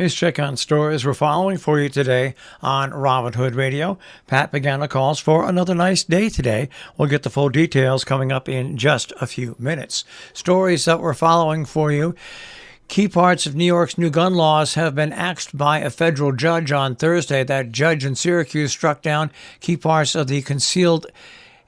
Here's check-on stories we're following for you today on Robin Hood Radio. Pat Pagano calls for another nice day today. We'll get the full details coming up in just a few minutes. Stories that we're following for you. Key parts of New York's new gun laws have been axed by a federal judge on Thursday. That judge in Syracuse struck down key parts of the Concealed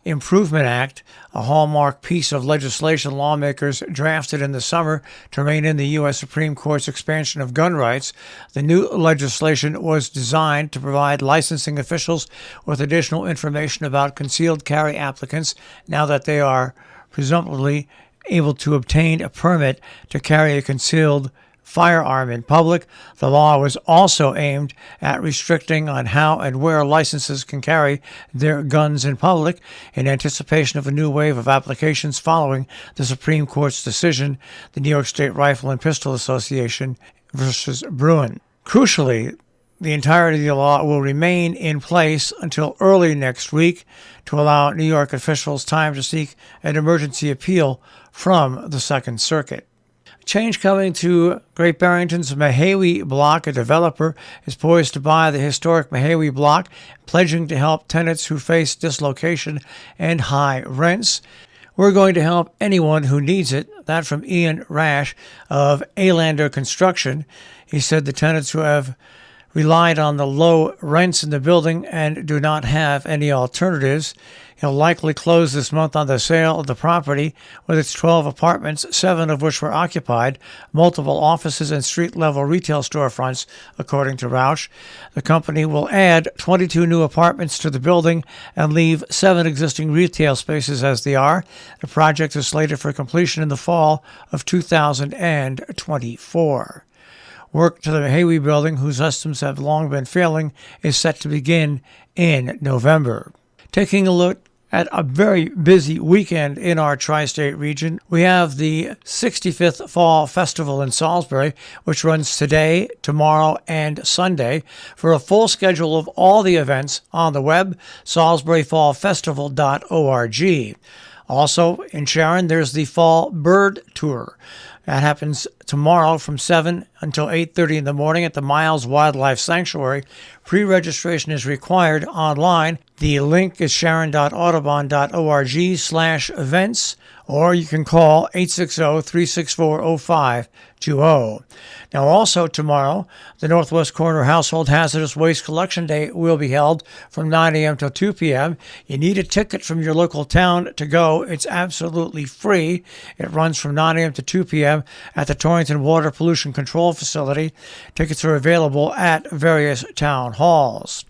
Improvement Act, a hallmark piece of legislation lawmakers drafted in the summer to rein in the U.S. Supreme Court's expansion of gun rights. The new legislation was designed to provide licensing officials with additional information about concealed carry applicants now that they are presumably able to obtain a permit to carry a concealed firearm in public. The law was also aimed at restricting on how and where licenses can carry their guns in public in anticipation of a new wave of applications following the Supreme Court's decision, the New York State Rifle and Pistol Association versus Bruin. Crucially, the entirety of the law will remain in place until early next week to allow New York officials time to seek an emergency appeal from the Second Circuit. Change coming to Great Barrington's Mahawi block. A developer is poised to buy the historic Mahawi block, pledging to help tenants who face dislocation and high rents. We're going to help anyone who needs it. That from Ian Rash of Alander Construction. He said the tenants who have relied on the low rents in the building and do not have any alternatives. He'll likely close this month on the sale of the property with its 12 apartments, 7 of which were occupied, multiple offices and street-level retail storefronts, according to Rausch. The company will add 22 new apartments to the building and leave 7 existing retail spaces as they are. The project is slated for completion in the fall of 2024. Work to the Mahawi building, whose estimates have long been failing, is set to begin in November. Taking a look at a very busy weekend in our tri-state region, we have the 65th Fall Festival in Salisbury, which runs today, tomorrow, and Sunday. For a full schedule of all the events on the web, salisburyfallfestival.org. Also, in Sharon, there's the Fall Bird Tour. That happens tomorrow from 7 until 8:30 in the morning at the Miles Wildlife Sanctuary. Pre-registration is required online. The link is sharon.audubon.org/events, or you can call 860-364-0520. Now, also tomorrow, the Northwest Corner Household Hazardous Waste Collection Day will be held from 9 a.m. till 2 p.m. You need a ticket from your local town to go. It's absolutely free. It runs from 9 a.m. to 2 p.m. at the Torrington Water Pollution Control Facility. Tickets are available at various town halls.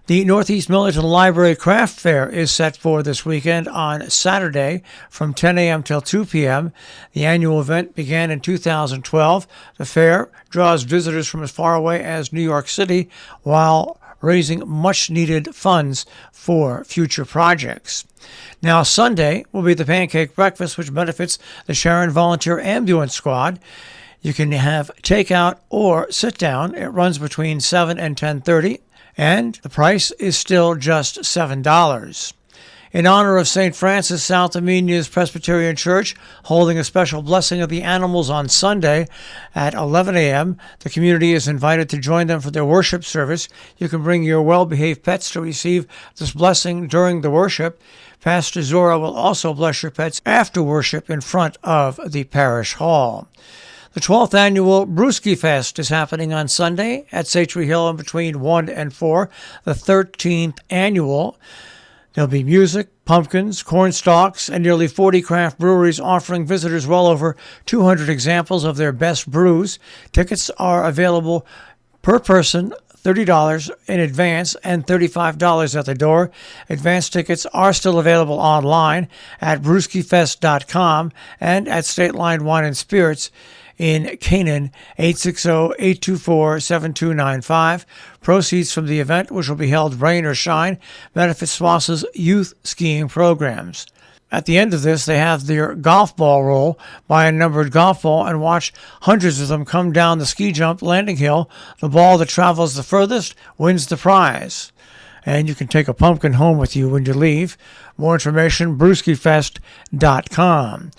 The Northeast Millington Library Craft Fair is set for this weekend on Saturday from 10 a.m. till 2 p.m. The annual event began in 2012. The fair draws visitors from as far away as New York City while raising much-needed funds for future projects. Now, Sunday will be the Pancake Breakfast, which benefits the Sharon Volunteer Ambulance Squad. You can have takeout or sit down. It runs between 7 and 10:30. And the price is still just $7. In honor of St. Francis, South Amenia's Presbyterian Church, holding a special blessing of the animals on Sunday at 11 a.m., the community is invited to join them for their worship service. You can bring your well-behaved pets to receive this blessing during the worship. Pastor Zora will also bless your pets after worship in front of the parish hall. The 12th annual Brewski Fest is happening on Sunday at Satre Hill between 1 and 4. The 13th annual. There'll be music, pumpkins, corn stalks, and nearly 40 craft breweries offering visitors well over 200 examples of their best brews. Tickets are available per person, $30 in advance and $35 at the door. Advance tickets are still available online at brewskifest.com and at State Line Wine and Spirits in Canaan, 860-824-7295. Proceeds from the event, which will be held rain or shine, benefit SWAS's youth skiing programs. At the end of this, they have their golf ball roll. Buy a numbered golf ball and watch hundreds of them come down the ski jump landing hill. The ball that travels the furthest wins the prize. and you can take a pumpkin home with you when you leave. More information, brewskifest.com.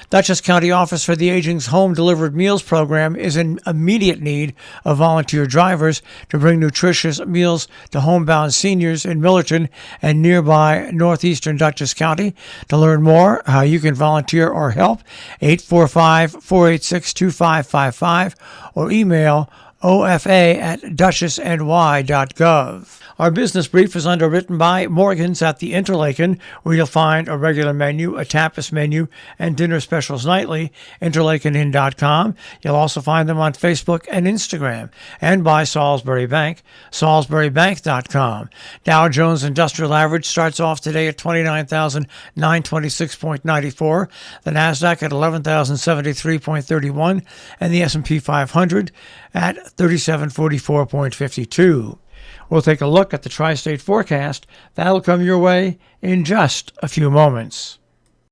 Dutchess County Office for the Aging's Home Delivered Meals Program is in immediate need of volunteer drivers to bring nutritious meals to homebound seniors in Millerton and nearby northeastern Dutchess County. To learn more how you can volunteer or help, 845-486-2555 or email ofa@dutchessny.gov. Our business brief is underwritten by Morgan's at the Interlaken, where you'll find a regular menu, a tapas menu, and dinner specials nightly. InterlakenInn.com. You'll also find them on Facebook and Instagram. And by Salisbury Bank, SalisburyBank.com. Dow Jones Industrial Average starts off today at 29,926.94. The Nasdaq at 11,073.31, and the S&P 500 at 3744.52. We'll take a look at the tri-state forecast. That'll come your way in just a few moments.